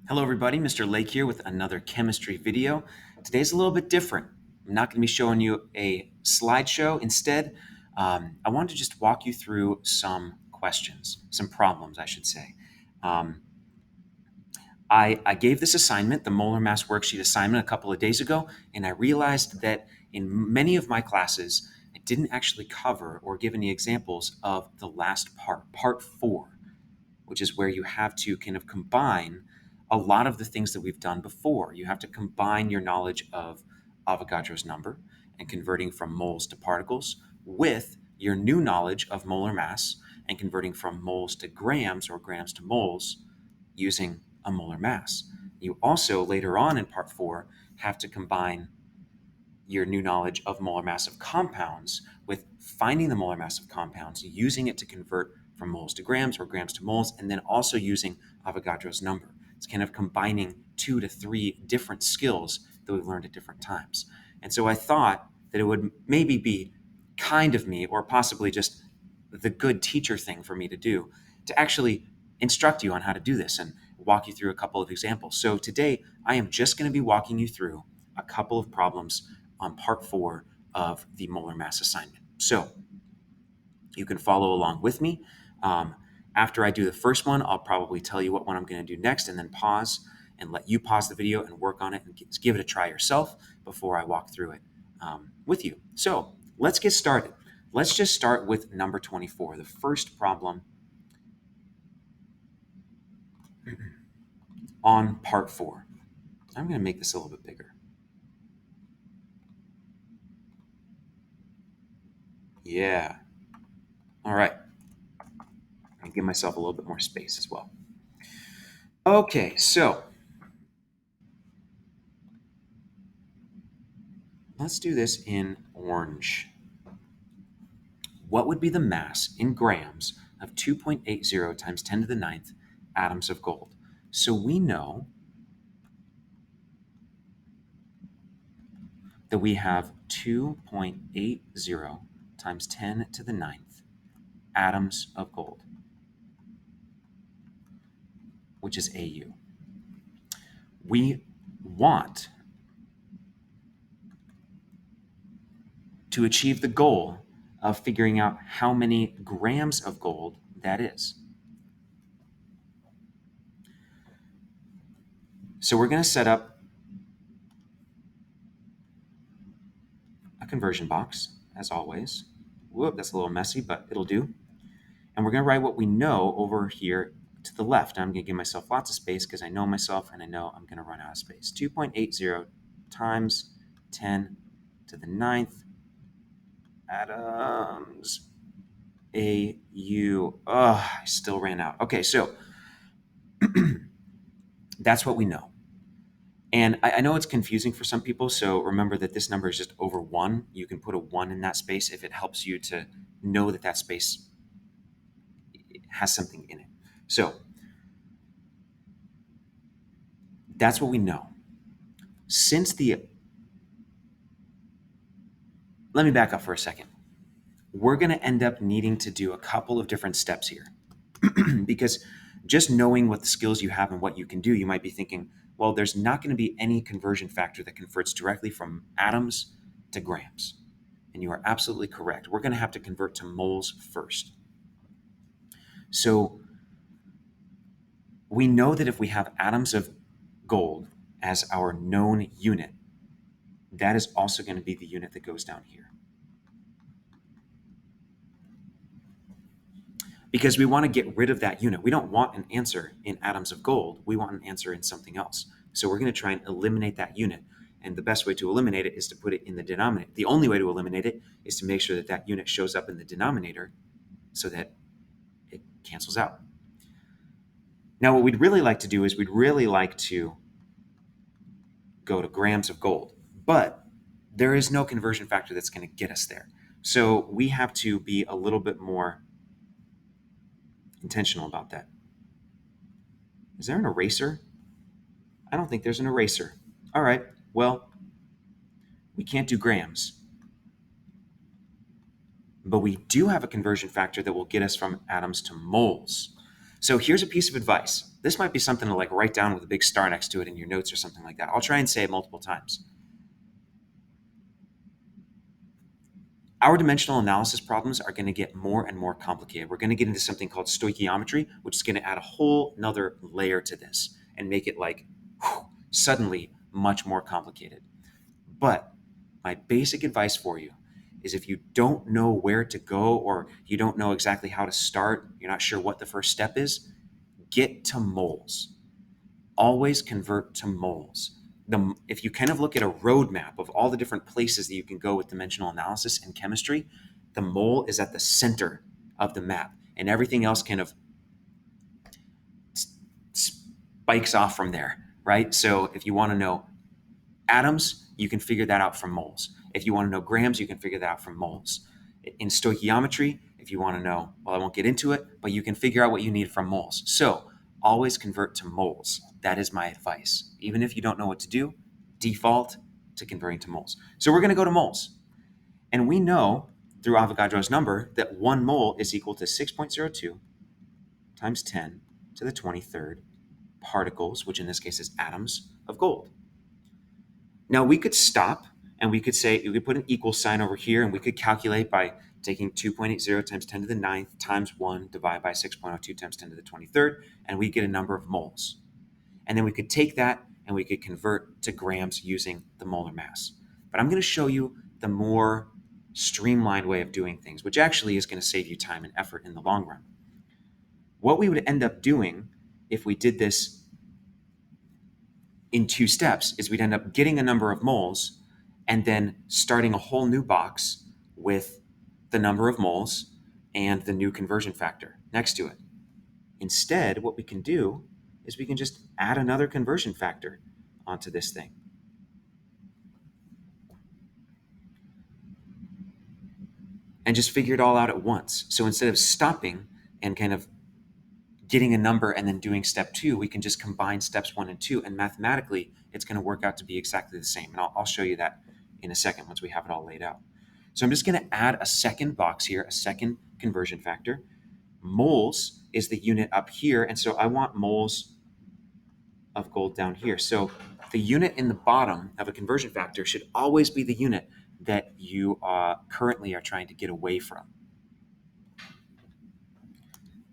Hello everybody, Mr. Lake here with another chemistry video. Today's a little bit different. I'm not going to be showing you a slideshow. Instead, I wanted to just walk you through some questions, some problems, I should say. Um, I gave this assignment, the molar mass worksheet assignment, a couple of days ago, and I realized that in many of my classes, I didn't actually cover or give any examples of the last part, part 4, which is where you have to kind of combine a lot of the things that we've done before. You have to combine your knowledge of Avogadro's number and converting from moles to particles with your new knowledge of molar mass and converting from moles to grams or grams to moles using a molar mass. You also, later on in part 4, have to combine your new knowledge of molar mass of compounds with finding the molar mass of compounds, using it to convert from moles to grams or grams to moles, and then also using Avogadro's number. It's kind of combining 2 to 3 different skills that we've learned at different times. And so I thought that it would maybe be kind of me, or possibly just the good teacher thing for me to do, to actually instruct you on how to do this and walk you through a couple of examples. So today I am just going to be walking you through a couple of problems on part 4 of the molar mass assignment. So you can follow along with me. After I do the first one, I'll probably tell you what one I'm going to do next and then pause and let you pause the video and work on it and give it a try yourself before I walk through it with you. So let's get started. Let's just start with number 24, the first problem on part 4. I'm going to make this a little bit bigger. Yeah. All right. I'll give myself a little bit more space as well. Okay, so let's do this in orange. What would be the mass in grams of 2.80 times 10 to the ninth atoms of gold? So we know that we have 2.80 times 10 to the ninth atoms of gold, which is AU. We want to achieve the goal of figuring out how many grams of gold that is. So we're going to set up a conversion box, as always. Whoop, that's a little messy, but it'll do. And we're going to write what we know over here to the left. I'm going to give myself lots of space because I know myself and I know I'm going to run out of space. 2.80 times 10 to the ninth atoms. AU. Oh, I still ran out. Okay, so that's what we know. And I know it's confusing for some people, so remember that this number is just over 1. You can put a 1 in that space if it helps you to know that that space has something in it. So that's what we know. Let me back up for a second. We're going to end up needing to do a couple of different steps here because just knowing what the skills you have and what you can do, you might be thinking, well, there's not going to be any conversion factor that converts directly from atoms to grams. And you are absolutely correct. We're going to have to convert to moles first. So we know that if we have atoms of gold as our known unit, that is also going to be the unit that goes down here. Because we want to get rid of that unit. We don't want an answer in atoms of gold. We want an answer in something else. So we're going to try and eliminate that unit. And the best way to eliminate it is to put it in the denominator. The only way to eliminate it is to make sure that that unit shows up in the denominator so that it cancels out. Now, what we'd really like to do is we'd really like to go to grams of gold. But there is no conversion factor that's going to get us there. So we have to be a little bit more intentional about that. Is there an eraser? I don't think there's an eraser. All right, well, we can't do grams. But we do have a conversion factor that will get us from atoms to moles. So here's a piece of advice. This might be something to like write down with a big star next to it in your notes or something like that. I'll try and say it multiple times. Our dimensional analysis problems are going to get more and more complicated. We're going to get into something called stoichiometry, which is going to add a whole nother layer to this and make it like suddenly much more complicated. But my basic advice for you is if you don't know where to go or you don't know exactly how to start, you're not sure what the first step is, get to moles. Always convert to moles. If you kind of look at a roadmap of all the different places that you can go with dimensional analysis and chemistry, the mole is at the center of the map, and everything else kind of spikes off from there, right? So if you want to know atoms, you can figure that out from moles. If you want to know grams, you can figure that out from moles. In stoichiometry, if you want to know, well, I won't get into it, but you can figure out what you need from moles. So always convert to moles. That is my advice. Even if you don't know what to do, default to converting to moles. So we're going to go to moles. And we know through Avogadro's number that 1 mole is equal to 6.02 times 10 to the 23rd particles, which in this case is atoms of gold. Now we could stop and we could say, we could put an equal sign over here and we could calculate by taking 2.80 times 10 to the 9th times 1 divided by 6.02 times 10 to the 23rd, and we get a number of moles. And then we could take that and we could convert to grams using the molar mass. But I'm going to show you the more streamlined way of doing things, which actually is going to save you time and effort in the long run. What we would end up doing if we did this in 2 steps is we'd end up getting a number of moles and then starting a whole new box with the number of moles and the new conversion factor next to it. Instead, what we can do is we can just add another conversion factor onto this thing. And just figure it all out at once. So instead of stopping and kind of getting a number and then doing step 2, we can just combine steps 1 and 2, and mathematically it's going to work out to be exactly the same. And I'll show you that in a second once we have it all laid out. So I'm just going to add a second box here, a second conversion factor. Moles is the unit up here, and so I want moles of gold down here. So the unit in the bottom of a conversion factor should always be the unit that you currently are trying to get away from.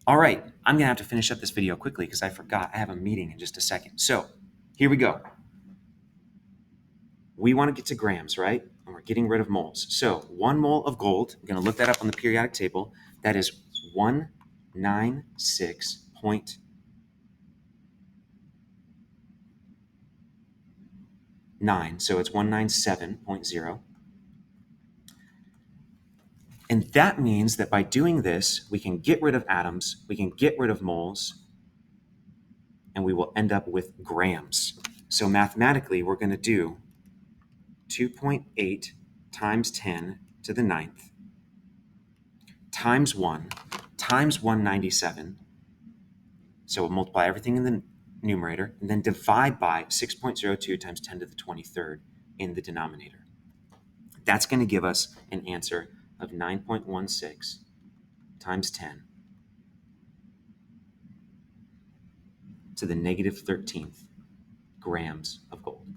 All right, I'm going to have to finish up this video quickly because I forgot I have a meeting in just a second. So here we go. We want to get to grams, right? And we're getting rid of moles. So 1 mole of gold, I'm going to look that up on the periodic table. That is 196.9. So it's 197.0. And that means that by doing this, we can get rid of atoms, we can get rid of moles, and we will end up with grams. So mathematically, we're going to do 2.8 times 10 to the 9th times 1 times 197. So we'll multiply everything in the numerator and then divide by 6.02 times 10 to the 23rd in the denominator. That's going to give us an answer of 9.16 times 10 to the negative 13th grams of gold.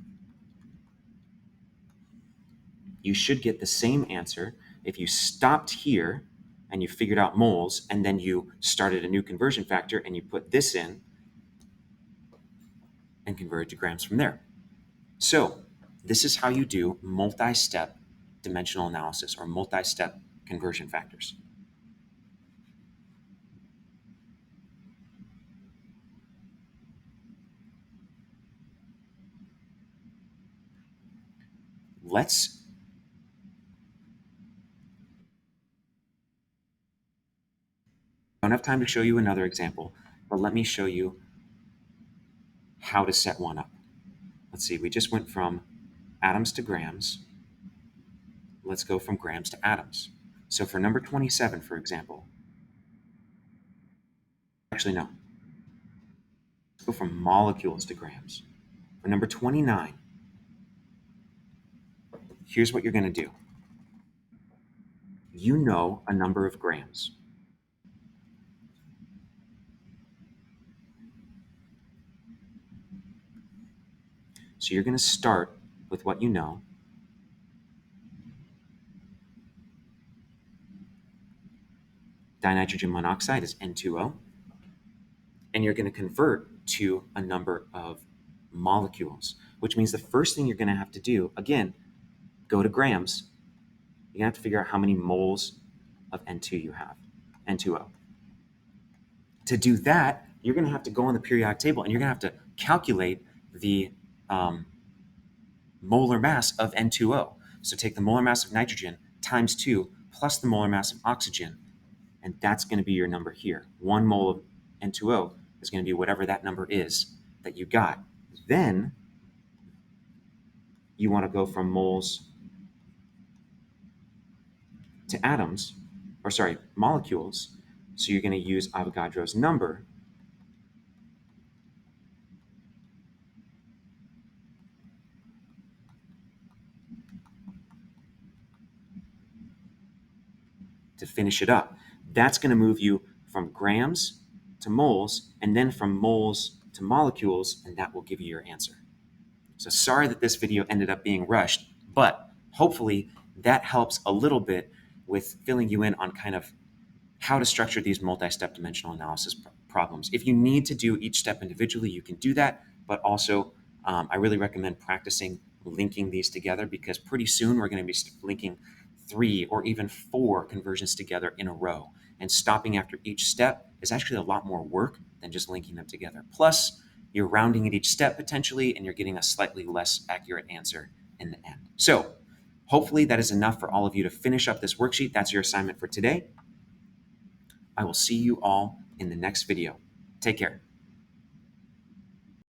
You should get the same answer if you stopped here and you figured out moles and then you started a new conversion factor and you put this in and converted to grams from there. So this is how you do multi-step dimensional analysis or multi-step conversion factors. I don't have time to show you another example, but let me show you how to set one up. Let's see, we just went from atoms to grams. Let's go from grams to atoms. So for number 27, for example, actually no, let's go from molecules to grams. For number 29, here's what you're going to do. You know a number of grams. So you're going to start with what you know. Dinitrogen monoxide is N2O. And you're going to convert to a number of molecules, which means the first thing you're going to have to do, again, go to grams. You're going to have to figure out how many moles of N2 you have, N2O. To do that, you're going to have to go on the periodic table and you're going to have to calculate the molar mass of N2O. So take the molar mass of nitrogen times 2 plus the molar mass of oxygen, and that's going to be your number here. 1 mole of N2O is going to be whatever that number is that you got. Then you want to go from moles to atoms, or sorry, molecules. So you're going to use Avogadro's number to finish it up. That's going to move you from grams to moles, and then from moles to molecules, and that will give you your answer. So sorry that this video ended up being rushed, but hopefully that helps a little bit with filling you in on kind of how to structure these multi-step dimensional analysis problems. If you need to do each step individually, you can do that, but also I really recommend practicing linking these together, because pretty soon we're going to be linking 3 or even 4 conversions together in a row. And stopping after each step is actually a lot more work than just linking them together. Plus, you're rounding at each step potentially, and you're getting a slightly less accurate answer in the end. So hopefully that is enough for all of you to finish up this worksheet. That's your assignment for today. I will see you all in the next video. Take care.